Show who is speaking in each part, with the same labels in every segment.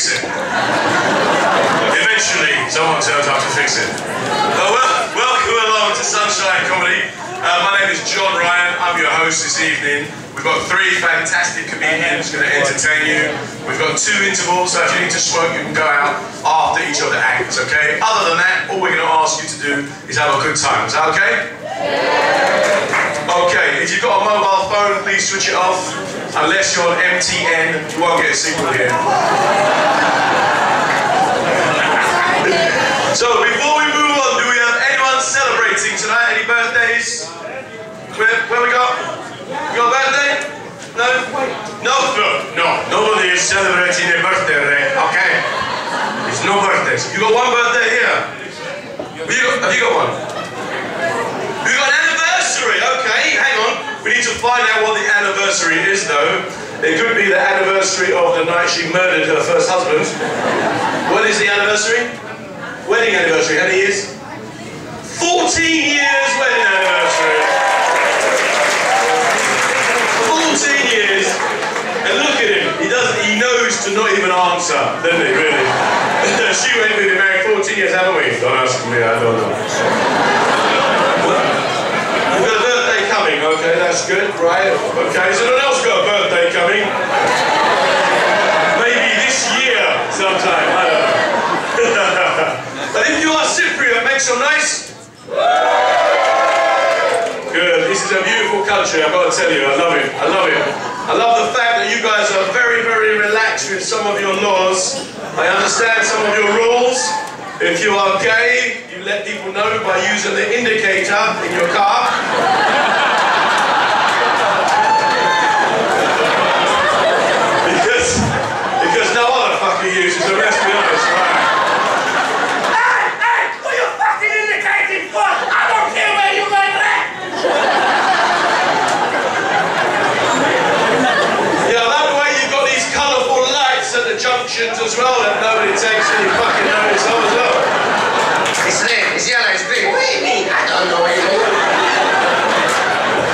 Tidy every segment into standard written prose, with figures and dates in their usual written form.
Speaker 1: fix it. Eventually, someone turns up to fix it. Welcome along to Sunshine Comedy. My name is John Ryan. I'm your host this evening. We've got 3 fantastic comedians going to entertain you. We've got 2 intervals, so if you need to smoke, you can go out after each of the acts, okay? Other than that, all we're going to ask you to do is have a good time. Is that okay? Okay, if you've got a mobile phone, please switch it off. Unless you're on MTN, you won't get a signal here. So, before we move on, do we have anyone celebrating tonight? Any birthdays? Where we got? You got a birthday? No? No, nobody is celebrating a birthday today, okay? There's no birthdays. You got one birthday here? Have you got one? You got an anniversary, okay, hang on. We need to find out what the anniversary is though. It could be the anniversary of the night she murdered her first husband. When is the anniversary? Wedding anniversary, how many years? 14 years wedding anniversary. 14 years. And look at him, he knows to not even answer, doesn't he, really? She went with him married 14 years, haven't we? Don't ask me, I don't know. We've got a birthday coming, okay, that's good, right? Okay, has anyone else got a birthday coming? Maybe this year sometime, I don't know. But if you are Cypriot, make some noise. Good, this is a beautiful country, I've got to tell you, I love it, I love it. I love the fact that you guys are very, very relaxed with some of your laws. I understand some of your rules. If you are gay, you let people know by using the indicator in your car. because no other fucker uses them, let's be honest, right?
Speaker 2: Hey, what are you fucking indicating for? I don't care where you went there.
Speaker 1: Yeah, I love the way you've got these colourful lights at the junctions as well that nobody takes any fucking notice of as well.
Speaker 2: It's red, it's yellow, it's green. What do you mean? I don't know what you mean.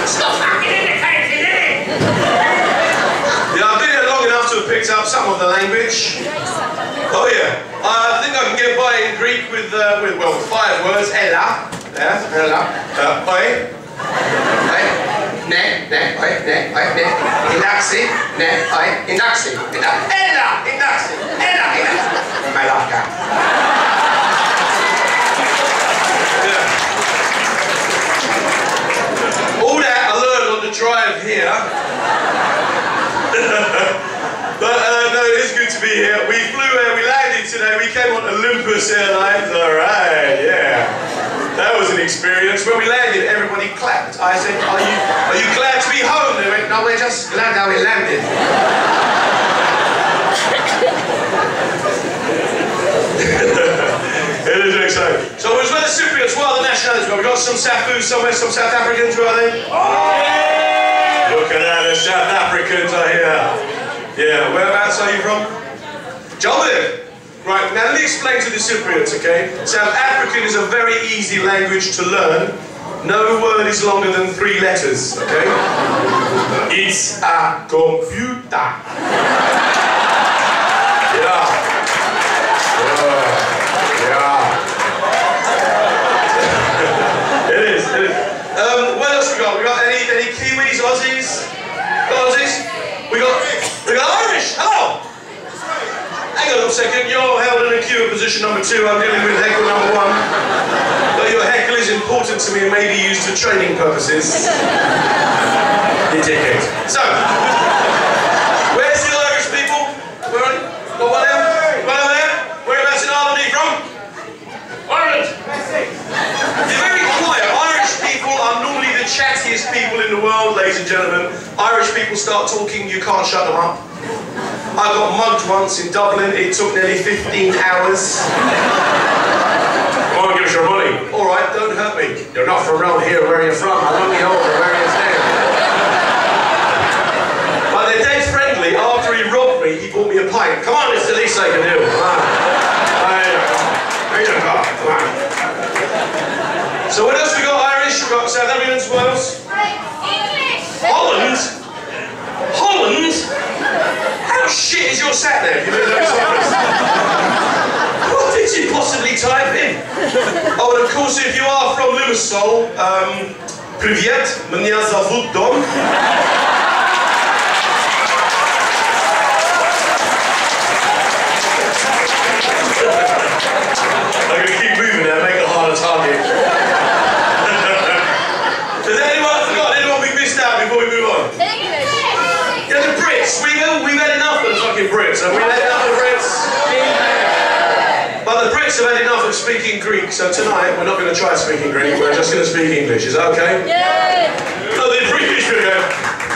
Speaker 2: Stop fucking indicating, innit?
Speaker 1: Yeah, I've been here long enough to have picked up some of the language. Oh yeah, I think I can get by in Greek with 5 words. Ella, yeah, ella, oi,
Speaker 2: ne, indaxi, indaxi, Ella, indaxi, Malaka.
Speaker 1: All that I learned on the drive here. But no, it is good to be here. We landed today. We came on Olympus Airlines. All right, yeah. That was an experience. When we landed, everybody clapped. I said, are you glad to be home? They went, no, we're just glad how we landed. It is very exciting. So where's the Cypriots? What are the nationalities? Well, we've got some Safus somewhere, some South Africans, where are they? Oh! Look at that, the South Africans are here. Yeah, whereabouts are you from? Jolly. Right, now let me explain to the Cypriots, okay? South African is a very easy language to learn. No word is longer than 3 letters, okay? It's a computer. Yeah. It is. What else we got? We got any Kiwis, Aussies? Aussies? We got Irish. Hello. Hang on a second. You're held in a queue at position number 2. I'm dealing with heckle number 1. But your heckle is important to me and may be used for training purposes. You dickhead. So, where's the Irish people? Where are they? Got one there? One over there? Whereabouts in Ireland are you from? Ireland. You're very quiet. Irish people are normally the chattiest people in the world, ladies and gentlemen. Irish people start talking, you can't shut them up. I got mugged once in Dublin. It took nearly 15 hours. Come on, give us your money. All right, don't hurt me. You're not from around here. Where are you from? I'm looking over. Where are you staying? But they're dead friendly. After he robbed me, he bought me a pint. Come on, it's the least I can do. Come on. Come on. So what else we got? Irish, we got South Africans, what else? Holland? Holland? How shit is your sat nav? You know those things? What did you possibly type in? Oh, and of course, if you are from Limassol, Привет, меня зовут Дом. I'm going to keep moving now, make it a harder target. Has anyone forgotten anyone we missed out before we move on? Yeah, the Brits. We've had enough of the fucking Brits. Have we had enough of the Brits? But the Brits have had enough of speaking Greek, so tonight we're not going to try speaking Greek, we're just going to speak English. Is that okay? Yeah! No, the British are going to go,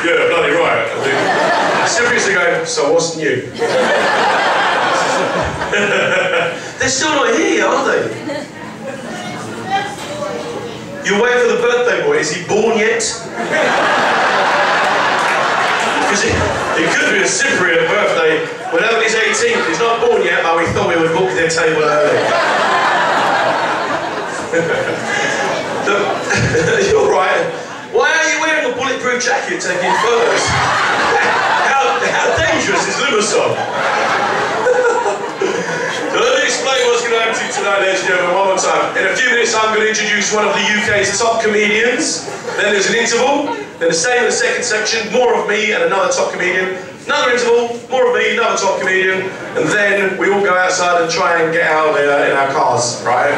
Speaker 1: yeah, bloody right. The Cypriots are going, so what's new? They're still not here, are they? You wait for the birthday boy. Is he born yet? Because it could be a Cypriot birthday. We're having his 18th. He's not born yet, but we thought we would book their table early. You're right. Why are you wearing a bulletproof jacket taking photos? How dangerous is Limassol? So let me explain what's going to happen to you tonight, ladies and gentlemen, one more time. In a few minutes, I'm going to introduce one of the UK's top comedians. Then there's an interval. Then the same in the second section, more of me and another top comedian. Another interval, more of me, another top comedian. And then we all go outside and try and get out there in our cars, right?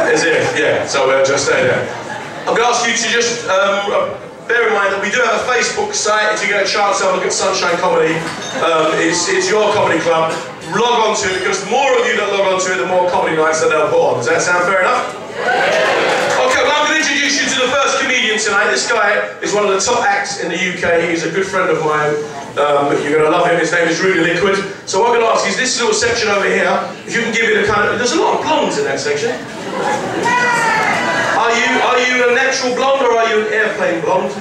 Speaker 1: As if, yeah. So we'll just stay there. I'm going to ask you to just bear in mind that we do have a Facebook site. If you get a chance to have a look at Sunshine Comedy, it's your comedy club. Log on to it, because the more of you that log on to it, the more comedy nights that they'll put on. Does that sound fair enough? Okay, well, I'm going to introduce you to the first comedian tonight. This guy is one of the top acts in the UK. He's a good friend of mine. You're going to love him. His name is Rudy Liquid. So what I'm going to ask you is this little section over here, if you can give it a kind of... There's a lot of blondes in that section. Are you a natural blonde or are you an airplane blonde?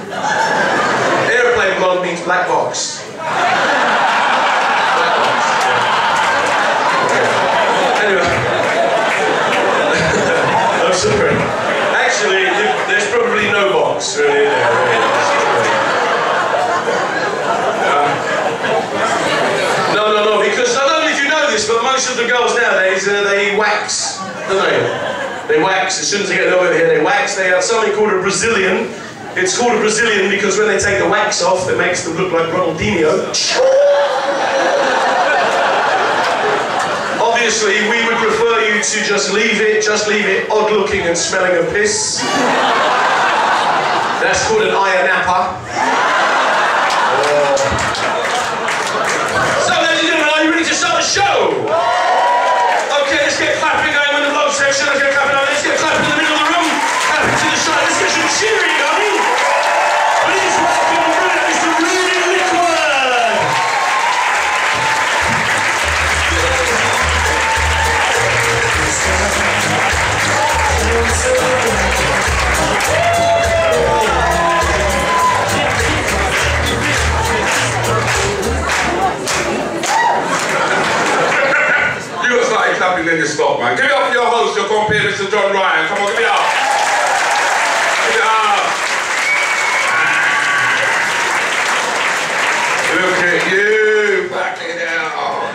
Speaker 1: Airplane blonde means black box. Anyway. I'm sorry. Actually, there's probably no box really there. No, because I don't know if you know this, but most of the girls nowadays, they wax, don't they? They wax, as soon as they get over here, they wax. They have something called a Brazilian. It's called a Brazilian because when they take the wax off, it makes them look like Ronaldinho. Obviously, we would prefer you to just leave it odd looking and smelling of piss. That's called an Ayanapa. So, ladies and gentlemen, are you ready to start the show? Okay, let's get clapping going in the vlog section. Let's get clapping on. Let's get clapping in the middle of the room. Clapping to the side. Let's get some cheering going. Please welcome Mr. Rudy Liquid.
Speaker 3: Clapping then you stop, man. Give it up for your host, your compeer, Mr. John Ryan. Come on, give it up. Give it up. Look at you, back it out.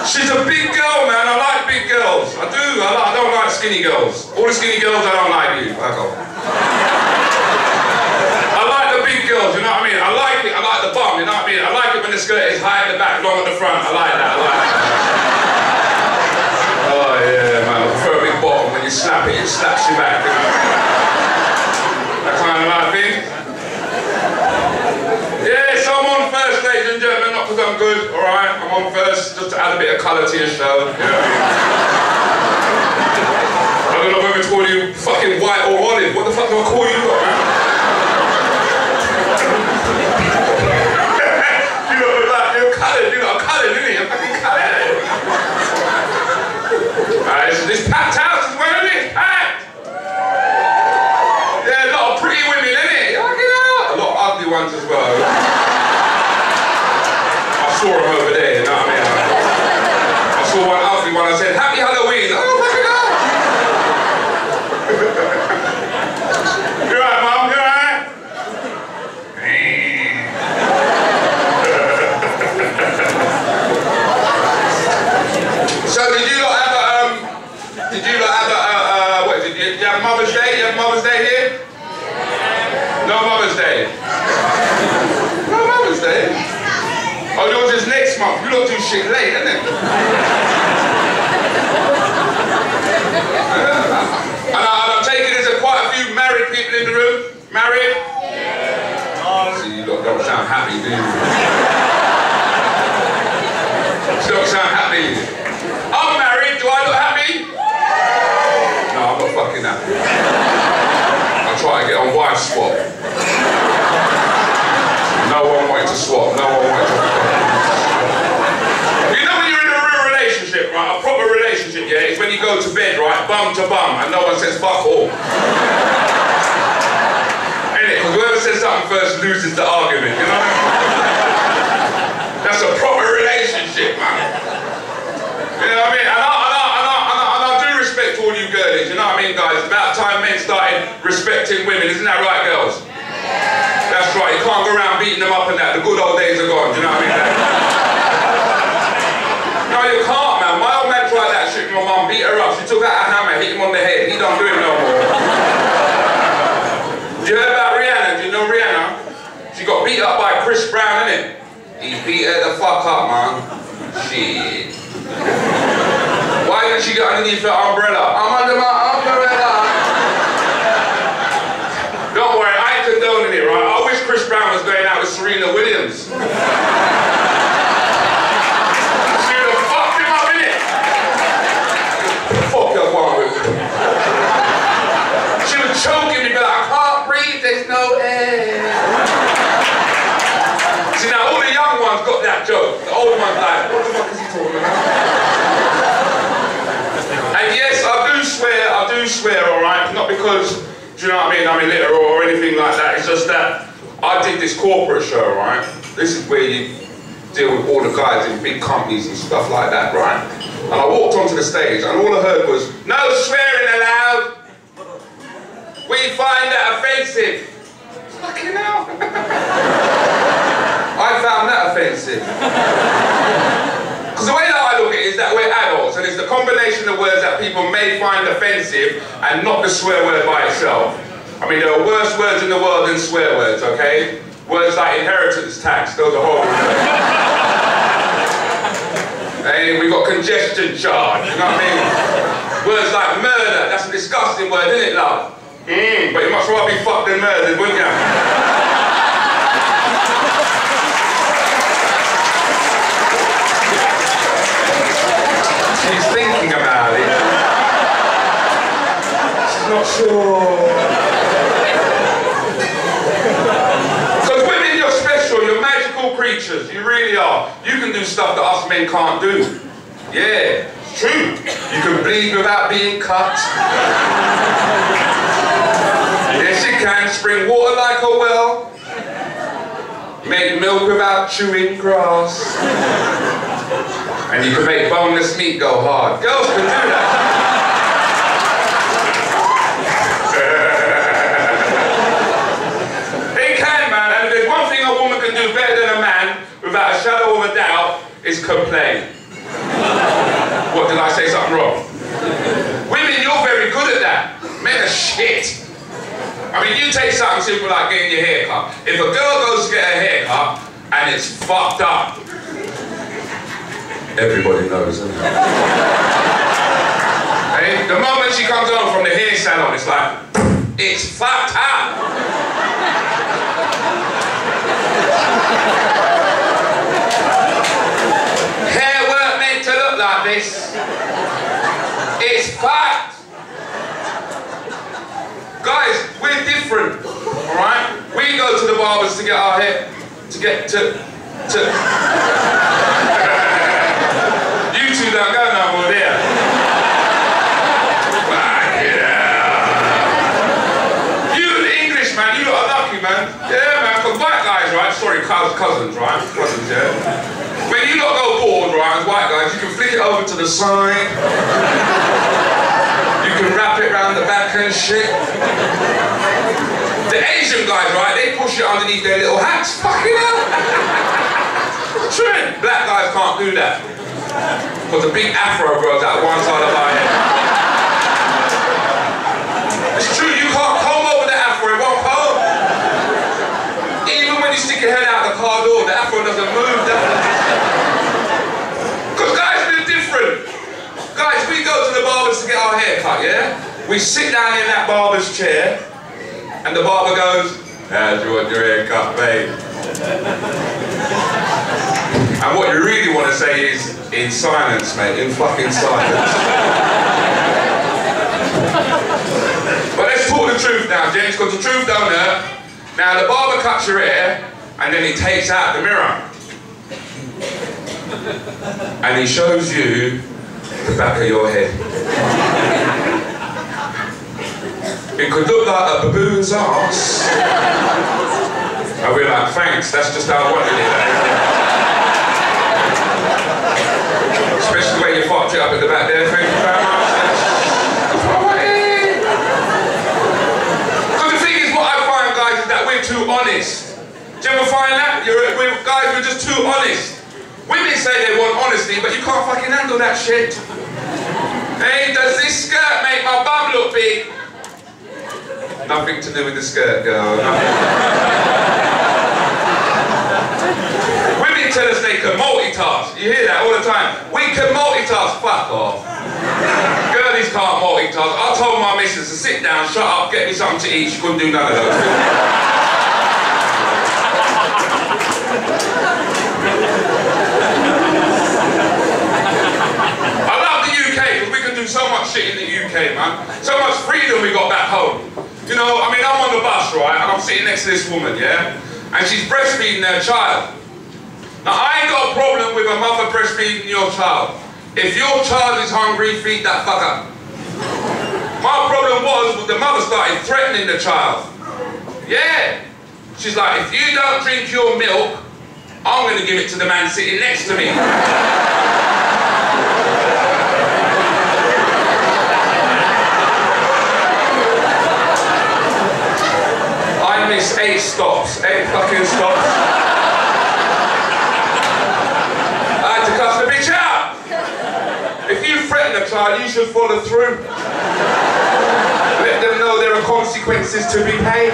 Speaker 3: She's a big girl, man. I like big girls. I do. I don't like skinny girls. All the skinny girls, I don't like you. Back off. I like the big girls, you know what I mean? I like it. I like the bum, you know what I mean? I like it when the skirt is high at the back, long at the front. I like that. I like that. Oh yeah, man, I prefer a big bottom. When you slap it slaps you back, you know? That kind of like thing. Yeah, so I'm on first, ladies and gentlemen, not because I'm good, alright? I'm on first just to add a bit of colour to your show, you know? I don't know whether to call you fucking white or olive. What the fuck do I call you, man? You're coloured, you got coloured, didn't you? You're fucking coloured. This packed house is where it is, packed! Yeah, a lot of pretty women, innit? A lot of ugly ones as well. I saw them over there, you know what I mean? I saw one ugly one, I said, Happy Halloween! Oh, fucking hell! You alright, Mum? You alright? You lot do shit late, innit? And I'm taking there's quite a few married people in the room. Married? Yeah. Oh. See, you lot don't sound happy, do you? You don't sound happy. I'm married, do I look happy? No, I'm not fucking happy. I try to get on wife swap. No one wanted to swap, no one wanted to You know when you're in a real relationship, right, a proper relationship, yeah, it's when you go to bed, right, bum to bum, and no one says fuck all. Innit? Because whoever says something first loses the argument, you know? That's a proper relationship, man. You know what I mean? And I do respect all you girlies, you know what I mean, guys? It's about time men started respecting women, isn't that right, girls? That's right, you can't go around beating them up and that. The good old days are gone, do you know what I mean? No, you can't, man. My old man tried that shit with my mum, beat her up. She took out a hammer, hit him on the head. He don't do it no more. You heard about Rihanna? Do you know Rihanna? She got beat up by Chris Brown, innit? He beat her the fuck up, man. Shit. Why didn't she get underneath her umbrella? I'm under my umbrella. Don't worry, I ain't condoning it, right? I wish Chris Brown was going out with Serena Williams. She would have fucked him up, innit? Fuck your one with him. She was choking me, but I can't breathe, there's no air. See, now all the young ones got that joke. The old ones like, what the fuck is he talking about? And yes, I do swear, alright? Not because, do you know what I mean, I'm illiterate or anything like that. It's just that I did this corporate show, right? This is where you deal with all the guys in big companies and stuff like that, right? And I walked onto the stage and all I heard was, no swearing allowed. We find that offensive. Fucking hell. I found that offensive. Because the way that I look at it is that we're adults and it's the combination of words that people may find offensive and not the swear word by itself. I mean, there are worse words in the world than swear words, okay? Words like inheritance tax, those are horrible words. Hey, we got congestion charge, you know what I mean? Words like murder, that's a disgusting word, isn't it, love? But you much rather be fucked than murdered, wouldn't you? She's thinking about it. She's not sure. Because women, you're special, you're magical creatures, you really are. You can do stuff that us men can't do. Yeah, it's true. You can bleed without being cut. Yes, you can. Spring water like a well. Make milk without chewing grass. And you can make boneless meat go hard. Girls can do that. They can, man. And if there's one thing a woman can do better than a man, without a shadow of a doubt, is complain. What, did I say something wrong? Women, you're very good at that. Men are shit. I mean, you take something simple like getting your hair cut. If a girl goes to get her hair cut and it's fucked up, everybody knows, isn't it? Hey, the moment she comes home from the hair salon, it's like, it's fucked up. Hair weren't meant to look like this. It's fucked. Guys, we're different, alright? We go to the barbers to get our hair, You two don't go no more there. Fuck it out. You the English, man, you lot are lucky, man. Yeah, man, because white guys, right? Sorry, cousins, right? Cousins, yeah. When you lot go bored, right, as white guys, you can flick it over to the side. You can wrap it around the back and shit. The Asian guys, right, they push it underneath their little hats. Fucking hell. True. Black guys can't do that. Because a big afro grows out one side of our head. It's true, you can't comb over the afro, it won't comb. Even when you stick your head out the car door, the afro doesn't move. barbers to get our hair cut, yeah? We sit down in that barber's chair, and the barber goes, "How do you want your hair cut, babe?" And what you really want to say is, in silence, mate, in fucking silence. But let's talk the truth now, James, because the truth don't hurt. Now, the barber cuts your hair, and then he takes out the mirror. And he shows you the back of your head. It could look like a baboon's ass. And we're like, thanks, that's just how I wanted it. Especially the way you fucked it up at the back there, thank you very much. That's what I wanted. Because the thing is, what I find, guys, is that we're too honest. Do you ever find that? Guys, we're just too honest. Women say they want honesty, but you can't fucking handle that shit. Hey, does this skirt make my bum look big? Nothing to do with the skirt, girl. Women tell us they can multitask. You hear that all the time. We can multitask. Fuck off. Girlies can't multitask. I told my missus to sit down, shut up, get me something to eat. She couldn't do none of those things. So much shit in the UK, man. So much freedom we got back home. You know, I mean, I'm on the bus, right, and I'm sitting next to this woman, yeah? And she's breastfeeding her child. Now, I ain't got a problem with a mother breastfeeding your child. If your child is hungry, feed that fucker. My problem was the mother started threatening the child. Yeah. She's like, if you don't drink your milk, I'm going to give it to the man sitting next to me. I missed 8 stops, 8 fucking stops. I had to cuss the bitch out. If you threaten a child, you should follow through. Let them know there are consequences to be paid.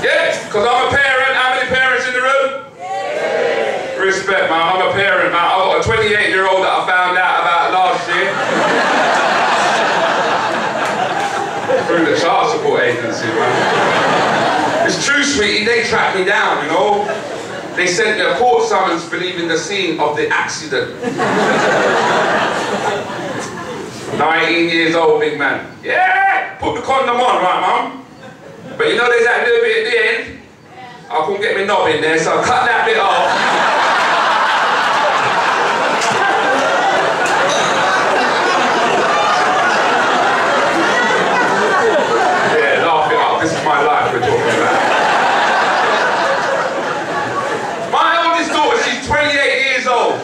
Speaker 3: Yeah, because I'm a parent. How many parents in the room? Yeah. Respect, man. I'm a parent, man. I've got a 28-year-old that I found out about last year. Through the child support agency, man. It's true, sweetie, they tracked me down, you know. They sent me a court summons for leaving the scene of the accident. 19 years old, big man. Yeah! Put the condom on, right, mum? But you know there's that little bit at the end? I couldn't get my knob in there, so I cut that bit off. This is my life we're talking about. My oldest daughter, she's 28 years old.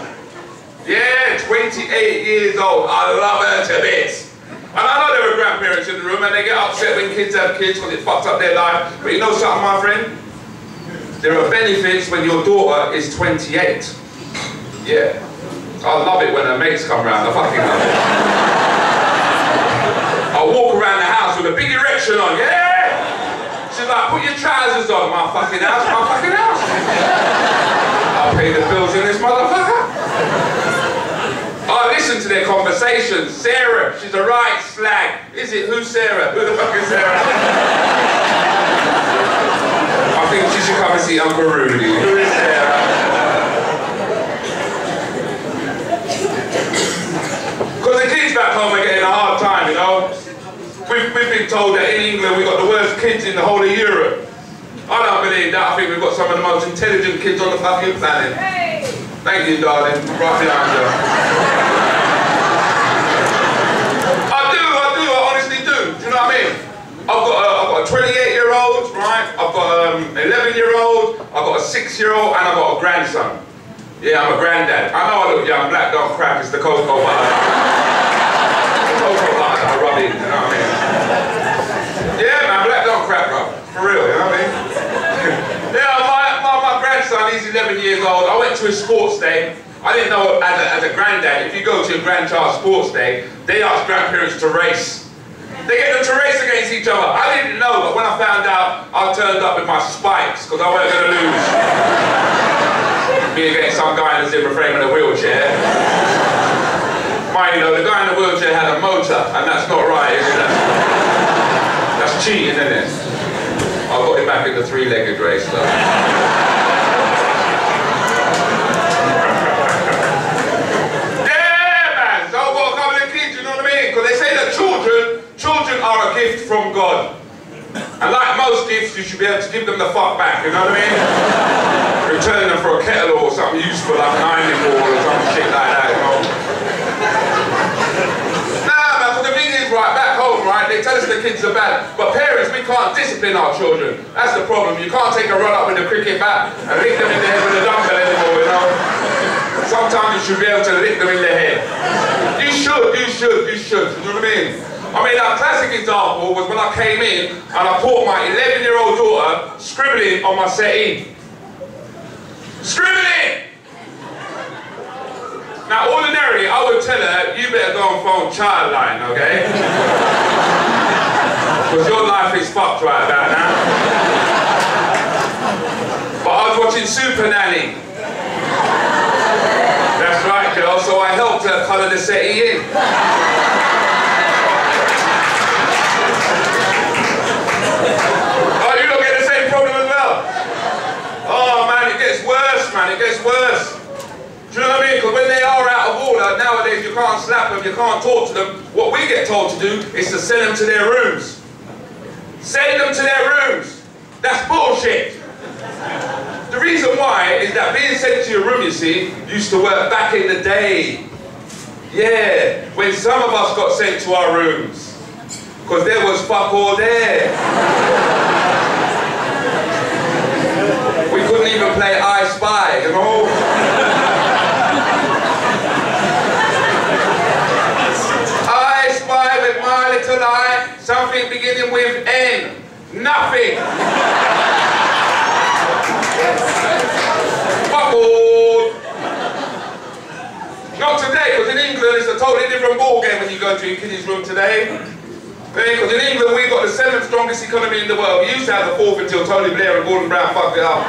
Speaker 3: Yeah, 28 years old. I love her to bits. And I know there are grandparents in the room and they get upset when kids have kids because it fucks up their life. But you know something, my friend? There are benefits when your daughter is 28. Yeah. I love it when her mates come round. I fucking love it. I walk around the house with a big erection on. Yeah! She's like, put your trousers on, my fucking house, my fucking house. I'll pay the bills in this motherfucker. I listen to their conversations. Sarah, she's a right slag. Is it? Who's Sarah? Who the fuck is Sarah? I think she should come and see Uncle Rudy. Who is Sarah? Because the kids back home are getting a hard time, you know. We've been told that in England we've got the worst kids in the whole of Europe. I don't believe that. I think we've got some of the most intelligent kids on the fucking planet. Hey. Thank you, darling. Right behind you. I honestly do. Do you know what I mean? I've got a 28-year-old, right? I've got an 11-year-old, I've got a 6-year-old, and I've got a grandson. Yeah, I'm a granddad. I know I look young, black don't crack, it's the cocoa butter. Cocoa butter that I rub in, you know what I mean? Yeah, man, black don't crack, bro. For real, you know what I mean? Yeah, my grandson, he's 11 years old. I went to his sports day. I didn't know, as a granddad, if you go to your grandchild's sports day, they ask grandparents to race. They get them to race against each other. I didn't know, but when I found out, I turned up with my spikes, because I wasn't going to lose. Me against some guy in a zebra frame in a wheelchair. Mind you, the guy in the wheelchair had a motor, and that's not right, is it? That's cheating, isn't it? I got him back in the three-legged race, though. Yeah, man! So I've got a couple of kids, you know what I mean? Because they say that children are a gift from God. And like most gifts, you should be able to give them the fuck back, you know what I mean? Return them for a kettle or something useful, like an ironing board or some shit like that, you know? Nah, man, because the thing is, right, back home, right, they tell us the kids are bad, but parents, we can't discipline our children. That's the problem. You can't take a run up with a cricket bat and lick them in the head with a dumbbell anymore, you know? Sometimes you should be able to lick them in the head. You should, you know what I mean? I mean, a classic example was when I came in and I caught my 11-year-old daughter scribbling on my settee. Scribbling! Now, ordinarily, I would tell her, you better go and phone Childline, okay? Because your life is fucked right about now. But I was watching Super Nanny. That's right, girl, so I helped her colour the settee in. It gets worse. Do you know what I mean? Because when they are out of order, nowadays you can't slap them, you can't talk to them. What we get told to do is to send them to their rooms. Send them to their rooms. That's bullshit. The reason why is that being sent to your room, you see, used to work back in the day. Yeah, when some of us got sent to our rooms. Because there was fuck all there. We couldn't even play I Spy, you know? I spy with my little eye, something beginning with N. Nothing. Fuck all. Not today, because in England it's a totally different ball game when you go to your kiddies' room today. Because in England we've got the 7th strongest economy in the world. We used to have the 4th until Tony Blair and Gordon Brown fucked it up.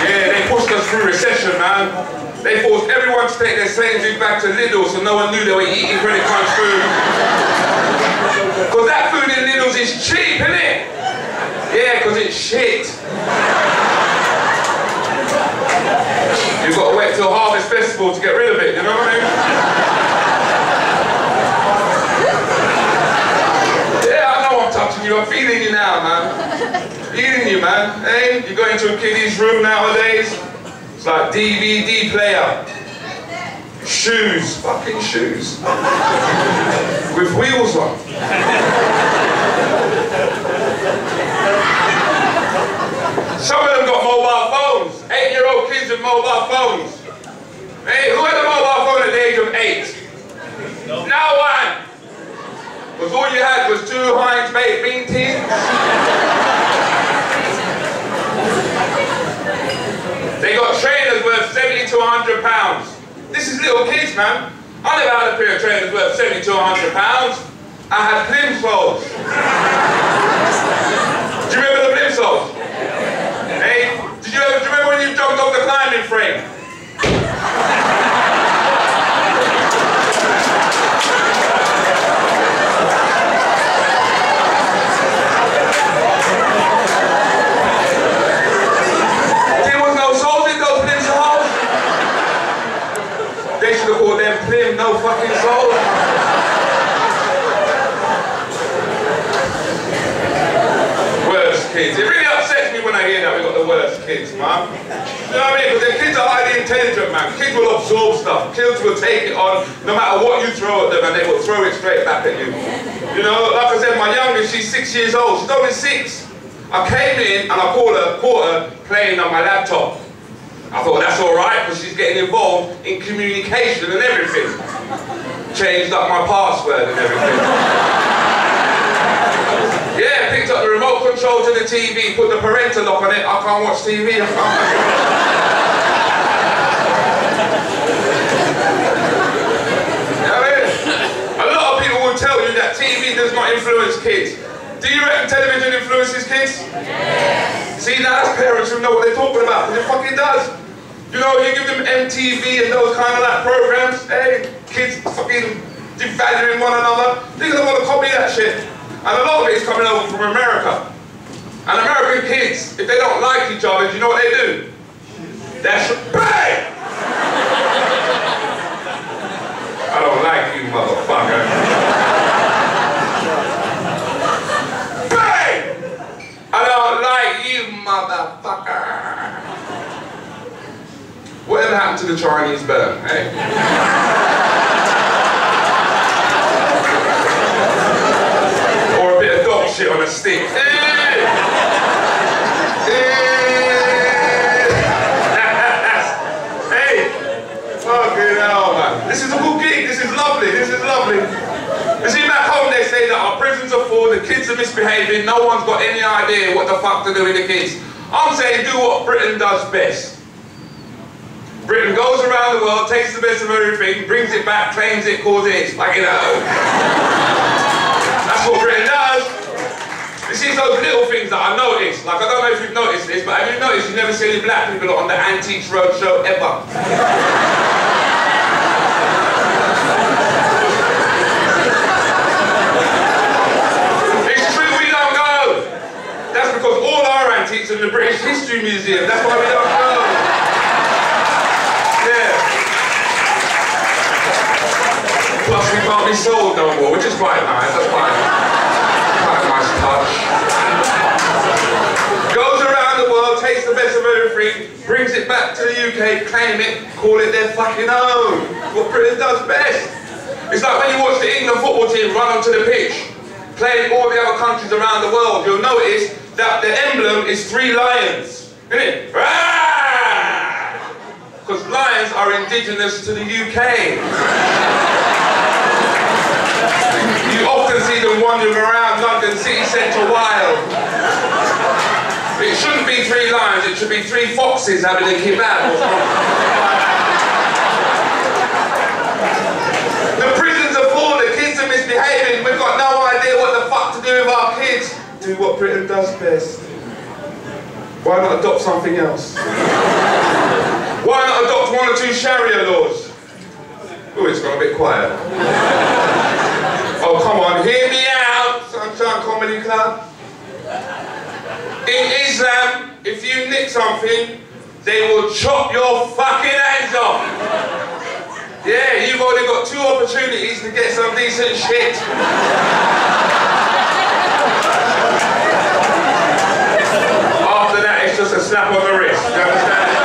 Speaker 3: Yeah, they pushed us through recession, man. They forced everyone to take their Sainsbury's back to Lidl so no one knew they were eating credit crunch food. Because that food in Lidl's is cheap, isn't it? Yeah, because it's shit. You've got to wait till Harvest Festival to get rid of it, you know what I mean? I'm feeling you now, man. Feeling you, man. Hey, you go into a kiddie's room nowadays, it's like DVD player. Shoes, fucking shoes. With wheels on. Some of them got mobile phones. 8-year-old kids with mobile phones. Hey, who had a mobile phone at the age of 8? No one. Because all you had was 2 Heinz baked bean tins. They got trainers worth 70 to 100 pounds. This is little kids, man. I never had a pair of trainers worth 70 to 100 pounds. I had plimsolls. Do you remember the plimsolls? Hey, do you remember when you jumped off the climbing frame? No fucking soul. Worst kids. It really upsets me when I hear that we got the worst kids, man. You know what I mean? Because the kids are highly intelligent, man. Kids will absorb stuff. Kids will take it on no matter what you throw at them, and they will throw it straight back at you. You know, like I said, my youngest, she's 6 years old. She's only 6. I came in and I caught her playing on my laptop. I thought that's alright because she's getting involved in communication and everything. Changed up my password and everything. Yeah, picked up the remote control to the TV, put the parental lock on it, I can't watch TV. A lot of people will tell you that TV does not influence kids. Do you reckon television influences kids? Yes. See, now that's parents who know what they're talking about, because it fucking does. You know, you give them MTV and those kind of like programs, hey, kids fucking devaluing one another. They're gonna want to copy that shit. And a lot of it is coming over from America. And American kids, if they don't like each other, do you know what they do? That's bang! I don't like you, motherfucker. Bang! I don't like you, motherfucker. Whatever happened to the Chinese burn, eh? Or a bit of dog shit on a stick. This is a good gig, this is lovely, this is lovely. You see, back home they say that our prisons are full, the kids are misbehaving, no one's got any idea what the fuck to do with the kids. I'm saying do what Britain does best. Britain goes around the world, takes the best of everything, brings it back, claims it, calls it its fucking own. That's what Britain does. You see those little things that I noticed, like I don't know if you've noticed this, but have you noticed you never see any black people on the Antiques Roadshow ever? Because all our antiques are in the British History Museum, that's why we don't go. Yeah. Plus we can't be sold no more, which is quite nice, that's quite a nice touch. Goes around the world, takes the best of everything, brings it back to the UK, claim it, call it their fucking own. What Britain does best. It's like when you watch the England football team run onto the pitch, playing all the other countries around the world, you'll notice that the emblem is 3 lions, isn't it? Because lions are indigenous to the UK. You often see them wandering around London city centre wild. It shouldn't be 3 lions, it should be 3 foxes having a kebab. The prisons are full, the kids are misbehaving, we've got no idea what the fuck to do with our kids. Do what Britain does best. Why not adopt something else? Why not adopt 1 or 2 Sharia laws? Oh, it's got a bit quiet. Oh, come on, hear me out, Sunshine Comedy Club. In Islam, if you nick something, they will chop your fucking hands off. Yeah, you've only got 2 opportunities to get some decent shit. After that, it's just a slap on the wrist. You understand?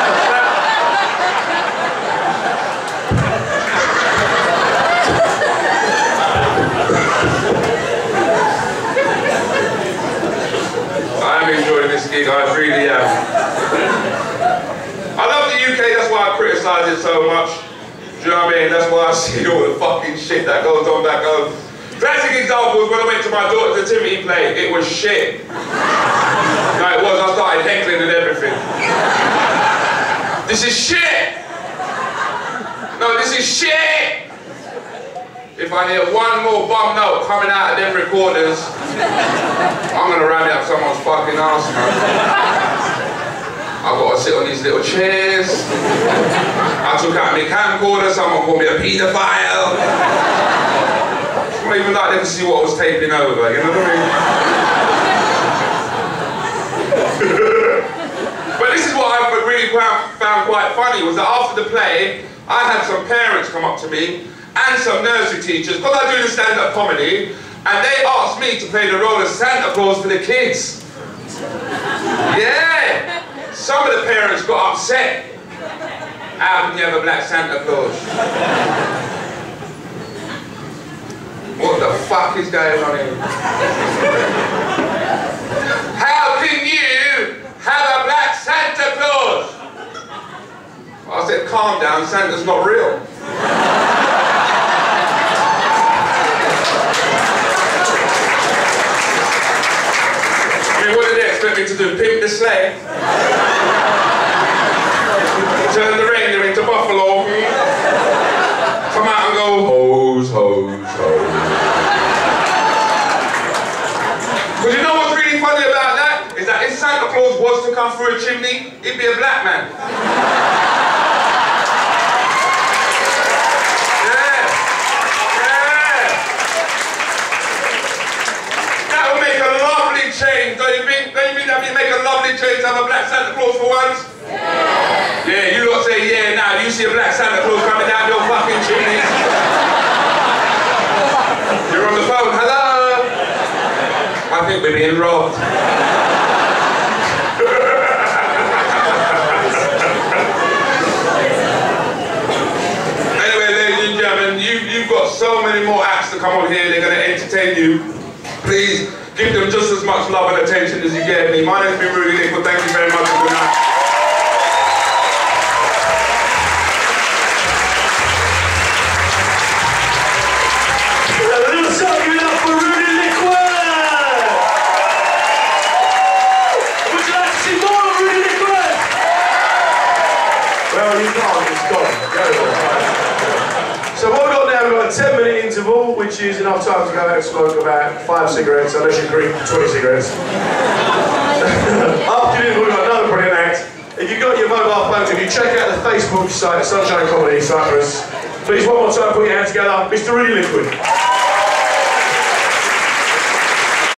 Speaker 3: I'm enjoying this gig, I really am. I love the UK, that's why I criticise it so much. Do you know what I mean? That's why I see all the fucking shit that goes on back home. Classic example was when I went to my daughter's nativity play. It was shit. No, it was. I started heckling and everything. This is shit! No, this is shit! If I hear one more bum note coming out of them recorders, I'm gonna ram it up someone's fucking arse, man. I've got to sit on these little chairs. I took out my camcorder, someone called me a paedophile. I don't even like them to see what I was taping over, you know what I mean? But this is what I really found quite funny, was that after the play, I had some parents come up to me and some nursery teachers, because I do the stand-up comedy, and they asked me to play the role of Santa Claus for the kids. Yeah! Some of the parents got upset. How can you have a black Santa Claus? What the fuck is going on here? How can you have a black Santa Claus? I said, calm down, Santa's not real. I mean, what did they expect me to do? Pimp the sleigh? Turn the reindeer into buffalo? Come out and go, hose, hose, hose. Because you know what's really funny about that? Is that if Santa Claus was to come through a chimney, he'd be a black man. Yeah. see a black Santa Claus coming down your fucking chimney. You're on the phone, hello? I think we're being robbed. Anyway, ladies and gentlemen, you've got so many more acts to come on here. They're going to entertain you. Please give them just as much love and attention as you gave me. My name's been Rudy Liquid. Thank you very much and good night.
Speaker 1: So what we've got now, we've got a 10-minute interval, which is enough time to go out and smoke about 5 cigarettes, unless you agree 20 cigarettes. After this, we've got another brilliant act. If you've got your mobile phones, if you check out the Facebook site, Sunshine Comedy Cyprus, please one more time put your hands together, Mr. Really Liquid.